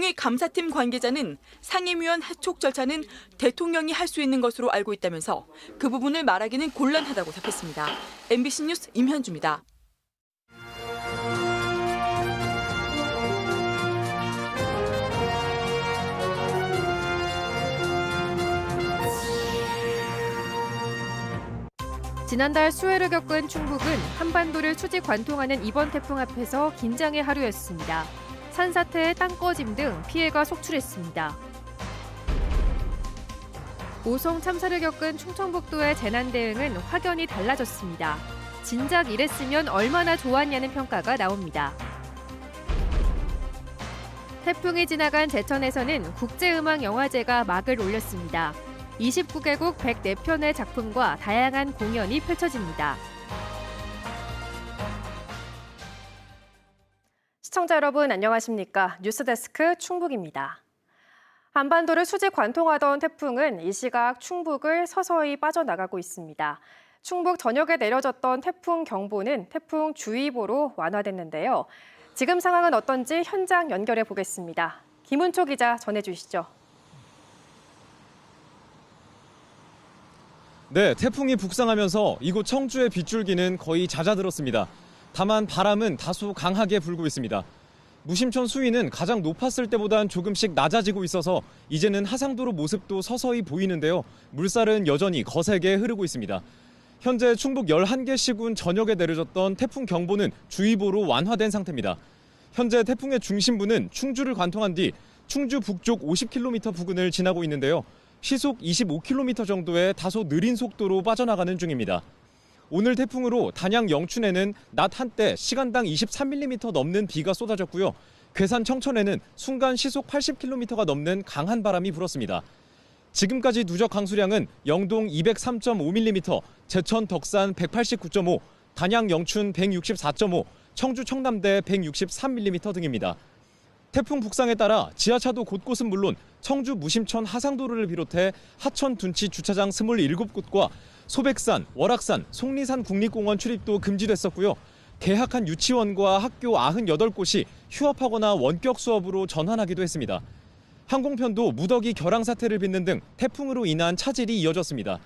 태풍의 감사팀 관계자는 상임위원 해촉 절차는 대통령이 할 수 있는 것으로 알고 있다면서 그 부분을 말하기는 곤란하다고 답했습니다. MBC 뉴스 임현주입니다. 지난달 수해를 겪은 충북은 한반도를 수직 관통하는 이번 태풍 앞에서 긴장의 하루였습니다. 산사태에 땅꺼짐 등 피해가 속출했습니다. 오송 참사를 겪은 충청북도의 재난 대응은 확연히 달라졌습니다. 진작 이랬으면 얼마나 좋았냐는 평가가 나옵니다. 태풍이 지나간 제천에서는 국제음악영화제가 막을 올렸습니다. 29개국 104편의 작품과 다양한 공연이 펼쳐집니다. 시청자 여러분 안녕하십니까? 뉴스데스크 충북입니다. 한반도를 수직 관통하던 태풍은 이 시각 충북을 서서히 빠져나가고 있습니다. 충북 전역에 내려졌던 태풍 경보는 태풍 주의보로 완화됐는데요. 지금 상황은 어떤지 현장 연결해 보겠습니다. 김은초 기자 전해주시죠. 네, 태풍이 북상하면서 이곳 청주의 빗줄기는 거의 잦아들었습니다. 다만 바람은 다소 강하게 불고 있습니다. 무심천 수위는 가장 높았을 때보단 조금씩 낮아지고 있어서 이제는 하상도로 모습도 서서히 보이는데요. 물살은 여전히 거세게 흐르고 있습니다. 현재 충북 11개 시군 전역에 내려졌던 태풍 경보는 주의보로 완화된 상태입니다. 현재 태풍의 중심부는 충주를 관통한 뒤 충주 북쪽 50km 부근을 지나고 있는데요. 시속 25km 정도의 다소 느린 속도로 빠져나가는 중입니다. 오늘 태풍으로 단양 영춘에는 낮 한때 시간당 23mm 넘는 비가 쏟아졌고요. 괴산 청천에는 순간 시속 80km가 넘는 강한 바람이 불었습니다. 지금까지 누적 강수량은 영동 203.5mm, 제천 덕산 189.5, 단양 영춘 164.5, 청주 청남대 163mm 등입니다. 태풍 북상에 따라 지하차도 곳곳은 물론 청주 무심천 하상도로를 비롯해 하천 둔치 주차장 27곳과 소백산, 월악산, 속리산 국립공원 출입도 금지됐었고요. 개학한 유치원과 학교 98곳이 휴업하거나 원격 수업으로 전환하기도 했습니다. 항공편도 무더기 결항 사태를 빚는 등 태풍으로 인한 차질이 이어졌습니다.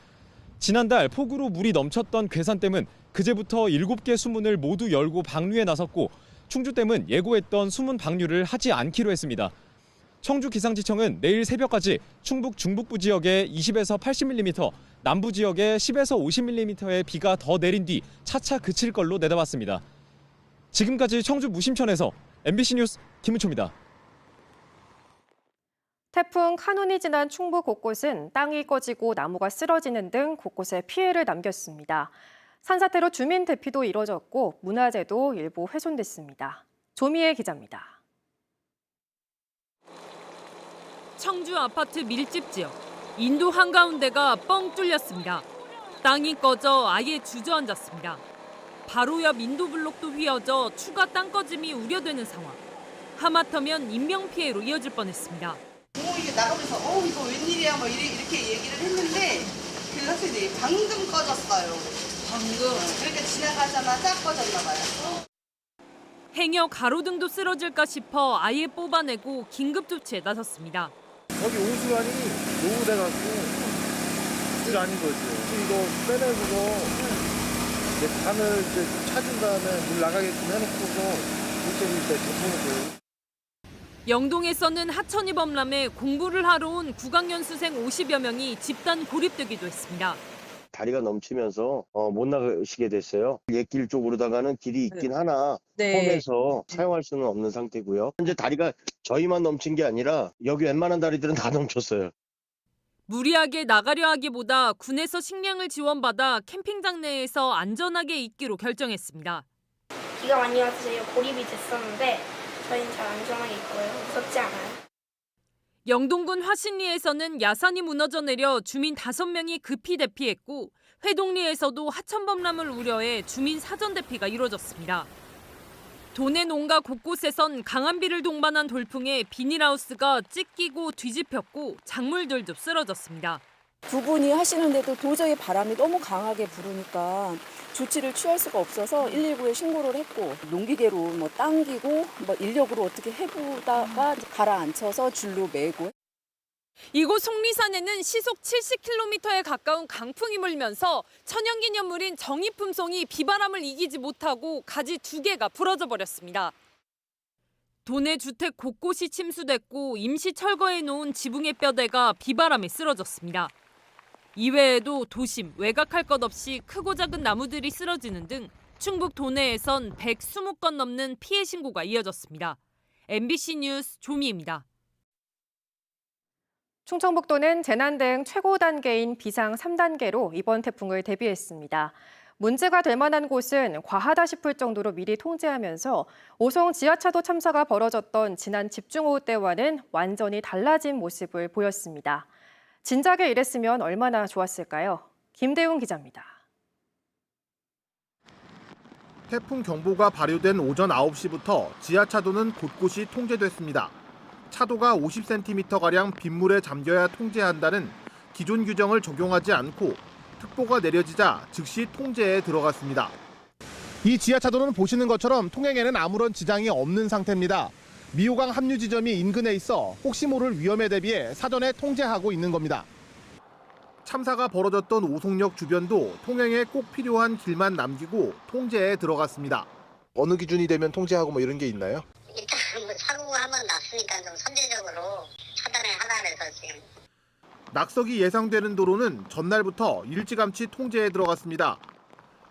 지난달 폭우로 물이 넘쳤던 괴산댐은 그제부터 7개 수문을 모두 열고 방류에 나섰고 충주댐은 예고했던 수문 방류를 하지 않기로 했습니다. 청주기상지청은 내일 새벽까지 충북 중북부 지역에 20에서 80mm, 남부 지역에 10에서 50mm의 비가 더 내린 뒤 차차 그칠 걸로 내다봤습니다. 지금까지 청주 무심천에서 MBC 뉴스 김은초입니다. 태풍 카눈이 지난 충북 곳곳은 땅이 꺼지고 나무가 쓰러지는 등 곳곳에 피해를 남겼습니다. 산사태로 주민 대피도 이뤄졌고 문화재도 일부 훼손됐습니다. 조미애 기자입니다. 청주 아파트 밀집 지역, 인도 한가운데가 뻥 뚫렸습니다. 땅이 꺼져 아예 주저앉았습니다. 바로 옆 인도 블록도 휘어져 추가 땅 꺼짐이 우려되는 상황. 하마터면 인명피해로 이어질 뻔했습니다. 이게 나가면서 이거 웬일이야 뭐 이렇게 얘기를 했는데 그 선생님이 방금 꺼졌어요. 방금. 그렇게 지나가자마자 꺼졌나 봐요. 행여 가로등도 쓰러질까 싶어 아예 뽑아내고 긴급 조치에 나섰습니다. 여기 오수관이 노후돼갖고 길 아닌 거죠. 이거 빼내고 이제 관을 이제 찾은 다음에 물 나가게끔 해놓고서 이쪽에 이제 덮어놓고요. 영동에서는 하천이 범람해 공부를 하러 온 9학년 수생 50여 명이 집단 고립되기도 했습니다. 다리가 넘치면서 못 나가시게 됐어요. 옛길 쪽으로다가는 길이 있긴 하나 홈에서 사용할 수는 없는 상태고요. 현재 다리가 저희만 넘친 게 아니라 여기 웬만한 다리들은 다 넘쳤어요. 무리하게 나가려 하기보다 군에서 식량을 지원받아 캠핑장 내에서 안전하게 있기로 결정했습니다. 비가 많이 와서 저희가 고립이 됐었는데 저희는 잘 안전하게 있고요. 무섭지 않아요. 영동군 화신리에서는 야산이 무너져 내려 주민 5명이 급히 대피했고 회동리에서도 하천 범람을 우려해 주민 사전 대피가 이루어졌습니다. 도내 농가 곳곳에선 강한 비를 동반한 돌풍에 비닐하우스가 찢기고 뒤집혔고 작물들도 쓰러졌습니다. 두 분이 하시는데도 도저히 바람이 너무 강하게 부르니까 조치를 취할 수가 없어서 119에 신고를 했고 농기계로 뭐 당기고 뭐 인력으로 어떻게 해보다가 가라앉혀서 줄로 매고. 이곳 속리산에는 시속 70km에 가까운 강풍이 불면서 천연기념물인 정이품송이 비바람을 이기지 못하고 가지 2개가 부러져 버렸습니다. 도내 주택 곳곳이 침수됐고 임시 철거해 놓은 지붕의 뼈대가 비바람에 쓰러졌습니다. 이외에도 도심, 외곽할 것 없이 크고 작은 나무들이 쓰러지는 등 충북 도내에선 120건 넘는 피해 신고가 이어졌습니다. MBC 뉴스 조미입니다. 충청북도는 재난 대응 최고 단계인 비상 3단계로 이번 태풍을 대비했습니다. 문제가 될 만한 곳은 과하다 싶을 정도로 미리 통제하면서 오송 지하차도 참사가 벌어졌던 지난 집중호우 때와는 완전히 달라진 모습을 보였습니다. 진작에 이랬으면 얼마나 좋았을까요? 김대웅 기자입니다. 태풍 경보가 발효된 오전 9시부터 지하차도는 곳곳이 통제됐습니다. 차도가 50cm가량 빗물에 잠겨야 통제한다는 기존 규정을 적용하지 않고 특보가 내려지자 즉시 통제에 들어갔습니다. 이 지하차도는 보시는 것처럼 통행에는 아무런 지장이 없는 상태입니다. 미호강 합류 지점이 인근에 있어 혹시 모를 위험에 대비해 사전에 통제하고 있는 겁니다. 참사가 벌어졌던 오송역 주변도 통행에 꼭 필요한 길만 남기고 통제에 들어갔습니다. 어느 기준이 되면 통제하고 뭐 이런 게 있나요? 일단 뭐 사고가 한번 났으니까 좀 선제적으로 차단을 하나면서 지금. 낙석이 예상되는 도로는 전날부터 일찌감치 통제에 들어갔습니다.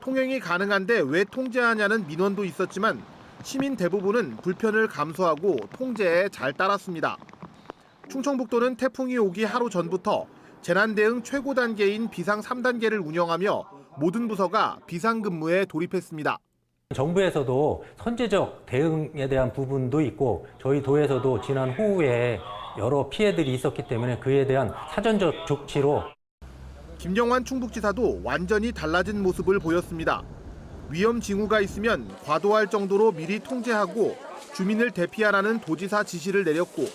통행이 가능한데 왜 통제하냐는 민원도 있었지만 시민 대부분은 불편을 감수하고 통제에 잘 따랐습니다. 충청북도는 태풍이 오기 하루 전부터 재난 대응 최고 단계인 비상 3단계를 운영하며 모든 부서가 비상근무에 돌입했습니다. 정부에서도 선제적 대응에 대한 부분도 있고 저희 도에서도 지난 호우에 여러 피해들이 있었기 때문에 그에 대한 사전적 조치로. 김영환 충북지사도 완전히 달라진 모습을 보였습니다. 위험 징후가 있으면 과도할 정도로 미리 통제하고 주민을 대피하라는 도지사 지시를 내렸고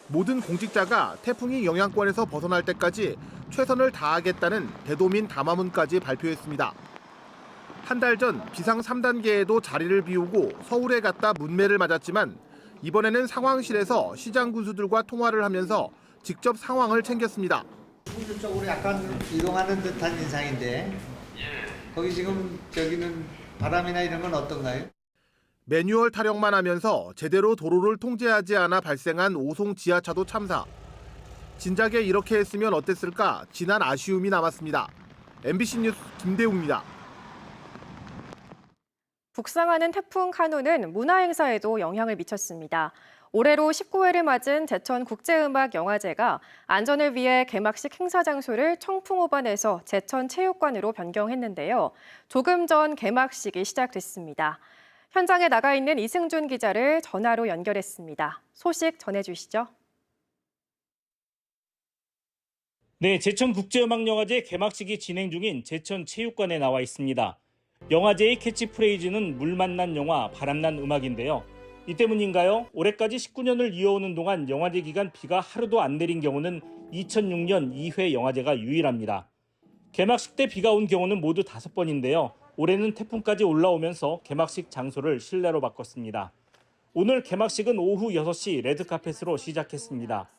모든 공직자가 태풍이 영향권에서 벗어날 때까지 최선을 다하겠다는 대도민 담화문까지 발표했습니다. 한 달 전 비상 3단계에도 자리를 비우고 서울에 갔다 문매를 맞았지만 이번에는 상황실에서 시장 군수들과 통화를 하면서 직접 상황을 챙겼습니다. 충주 쪽으로 약간 이동하는 듯한 인상인데 거기 지금 저기는 바람이나 이런 건 어떤가요? 매뉴얼 타령만 하면서 제대로 도로를 통제하지 않아 발생한 오송 지하차도 참사. 진작에 이렇게 했으면 어땠을까 지난 아쉬움이 남았습니다. MBC 뉴스 김대웅입니다. 북상하는 태풍 카눈은 문화행사에도 영향을 미쳤습니다. 올해로 19회를 맞은 제천국제음악영화제가 안전을 위해 개막식 행사 장소를 청풍호반에서 제천체육관으로 변경했는데요. 조금 전 개막식이 시작됐습니다. 현장에 나가 있는 이승준 기자를 전화로 연결했습니다. 소식 전해주시죠. 네, 제천국제음악영화제 개막식이 진행 중인 제천체육관에 나와 있습니다. 영화제의 캐치프레이즈는 물 만난 영화, 바람난 음악인데요. 이 때문인가요? 올해까지 19년을 이어오는 동안 영화제 기간 비가 하루도 안 내린 경우는 2006년 2회 영화제가 유일합니다. 개막식 때 비가 온 경우는 모두 5번인데요. 올해는 태풍까지 올라오면서 개막식 장소를 실내로 바꿨습니다. 오늘 개막식은 오후 6시 레드카펫으로 시작했습니다.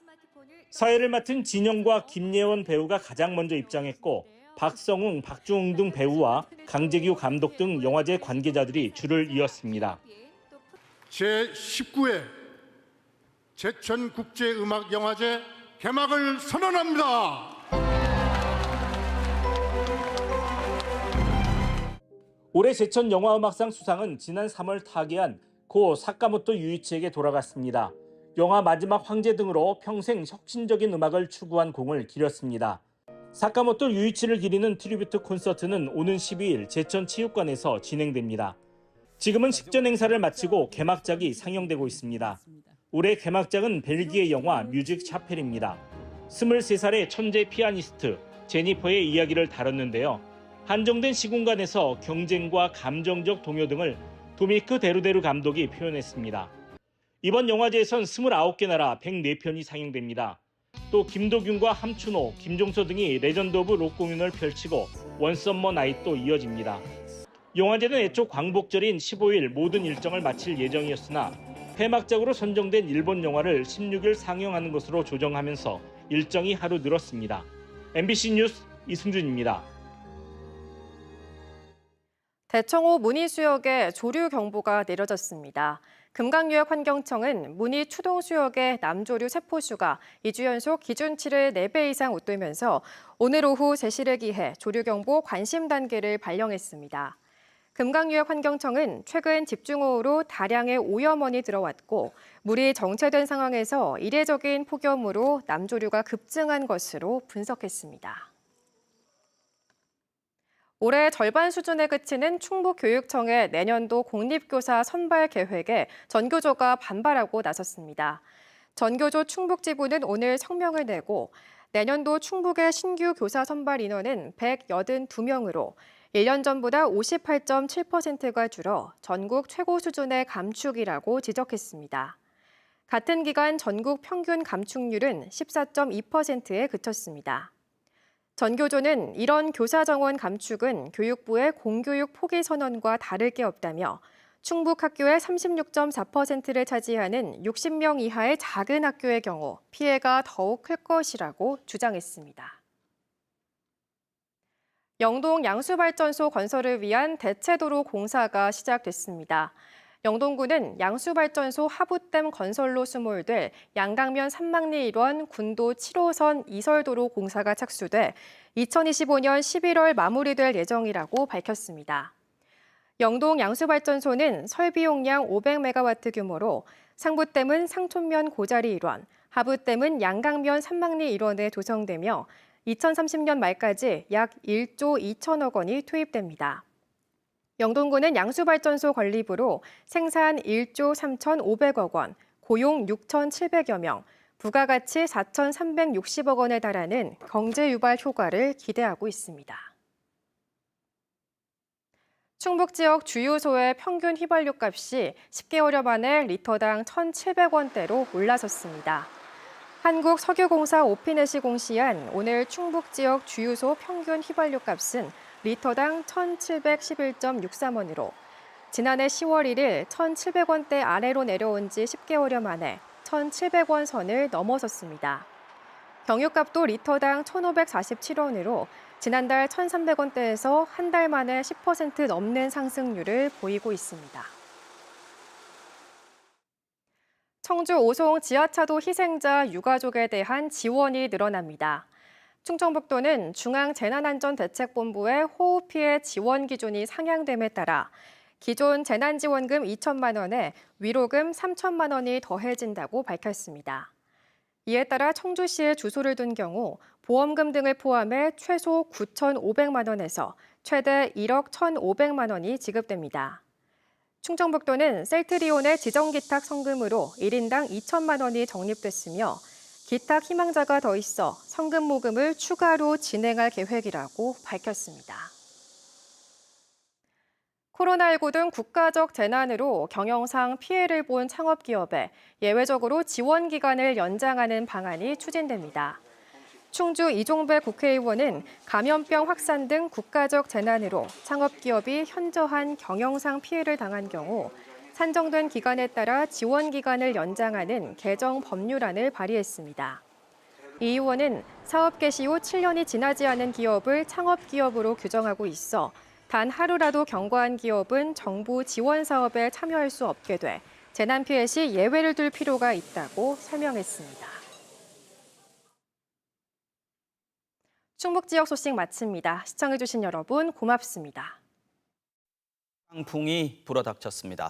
사회를 맡은 진영과 김예원 배우가 가장 먼저 입장했고 박성웅, 박주웅 등 배우와 강재규 감독 등 영화제 관계자들이 줄을 이었습니다. 제19회 제천국제음악영화제 개막을 선언합니다. 올해 제천 영화음악상 수상은 지난 3월 타계한 고 사카모토 유이치에게 돌아갔습니다. 영화 마지막 황제 등으로 평생 혁신적인 음악을 추구한 공을 기렸습니다. 사카모토 유이치를 기리는 트리뷰트 콘서트는 오는 12일 제천체육관에서 진행됩니다. 지금은 식전 행사를 마치고 개막작이 상영되고 있습니다. 올해 개막작은 벨기에 영화 뮤직 샤펠입니다. 23살의 천재 피아니스트 제니퍼의 이야기를 다뤘는데요. 한정된 시공간에서 경쟁과 감정적 동요 등을 도미크 데루데루 감독이 표현했습니다. 이번 영화제에선 29개 나라 104편이 상영됩니다. 또 김도균과 함춘호, 김종서 등이 레전드 오브 록 공연을 펼치고 원썸머 나잇도 이어집니다. 영화제는 애초 광복절인 15일 모든 일정을 마칠 예정이었으나 폐막작으로 선정된 일본 영화를 16일 상영하는 것으로 조정하면서 일정이 하루 늘었습니다. MBC 뉴스 이승준입니다. 대청호 문의수역에 조류 경보가 내려졌습니다. 금강유역 환경청은 문의 추동수역의 남조류 세포수가 2주 연속 기준치를 4배 이상 웃돌면서 오늘 오후 3시를 기해 조류경보 관심 단계를 발령했습니다. 금강유역 환경청은 최근 집중호우로 다량의 오염원이 들어왔고 물이 정체된 상황에서 이례적인 폭염으로 남조류가 급증한 것으로 분석했습니다. 올해 절반 수준에 그치는 충북교육청의 내년도 공립교사 선발 계획에 전교조가 반발하고 나섰습니다. 전교조 충북지부는 오늘 성명을 내고 내년도 충북의 신규 교사 선발 인원은 182명으로 1년 전보다 58.7%가 줄어 전국 최고 수준의 감축이라고 지적했습니다. 같은 기간 전국 평균 감축률은 14.2%에 그쳤습니다. 전교조는 이런 교사 정원 감축은 교육부의 공교육 포기 선언과 다를 게 없다며 충북 학교의 36.4%를 차지하는 60명 이하의 작은 학교의 경우 피해가 더욱 클 것이라고 주장했습니다. 영동 양수발전소 건설을 위한 대체도로 공사가 시작됐습니다. 영동구는 양수발전소 하부댐 건설로 수몰될 양강면 3막리 1원 군도 7호선 이설도로 공사가 착수돼 2025년 11월 마무리될 예정이라고 밝혔습니다. 영동 양수발전소는 설비 용량 500메가와트 규모로 상부댐은 상촌면 고자리 1원, 하부댐은 양강면 3막리 1원에 조성되며 2030년 말까지 약 1조 2천억 원이 투입됩니다. 영동구는 양수발전소 건립으로 생산 1조 3,500억 원, 고용 6,700여 명, 부가가치 4,360억 원에 달하는 경제 유발 효과를 기대하고 있습니다. 충북 지역 주유소의 평균 휘발유 값이 10개월여 만에 리터당 1,700원대로 올라섰습니다. 한국석유공사 오피넷이 공시한 오늘 충북 지역 주유소 평균 휘발유 값은 리터당 1,711.63원으로 지난해 10월 1일 1,700원대 아래로 내려온 지 10개월여 만에 1,700원 선을 넘어섰습니다. 경유값도 리터당 1,547원으로 지난달 1,300원대에서 한 달 만에 10% 넘는 상승률을 보이고 있습니다. 청주 오송 지하차도 희생자 유가족에 대한 지원이 늘어납니다. 충청북도는 중앙재난안전대책본부의 호우 피해 지원 기준이 상향됨에 따라 기존 재난지원금 2천만 원에 위로금 3천만 원이 더해진다고 밝혔습니다. 이에 따라 청주시에 주소를 둔 경우 보험금 등을 포함해 최소 9,500만 원에서 최대 1억 1,500만 원이 지급됩니다. 충청북도는 셀트리온의 지정기탁 성금으로 1인당 2천만 원이 적립됐으며 기탁 희망자가 더 있어 성금 모금을 추가로 진행할 계획이라고 밝혔습니다. 코로나19 등 국가적 재난으로 경영상 피해를 본 창업기업에 예외적으로 지원 기간을 연장하는 방안이 추진됩니다. 충주 이종배 국회의원은 감염병 확산 등 국가적 재난으로 창업기업이 현저한 경영상 피해를 당한 경우 산정된 기간에 따라 지원 기간을 연장하는 개정 법률안을 발의했습니다. 이 의원은 사업 개시 후 7년이 지나지 않은 기업을 창업기업으로 규정하고 있어 단 하루라도 경과한 기업은 정부 지원 사업에 참여할 수 없게 돼 재난 피해 시 예외를 둘 필요가 있다고 설명했습니다. 충북 지역 소식 마칩니다. 시청해주신 여러분 고맙습니다. 강풍이 불어닥쳤습니다.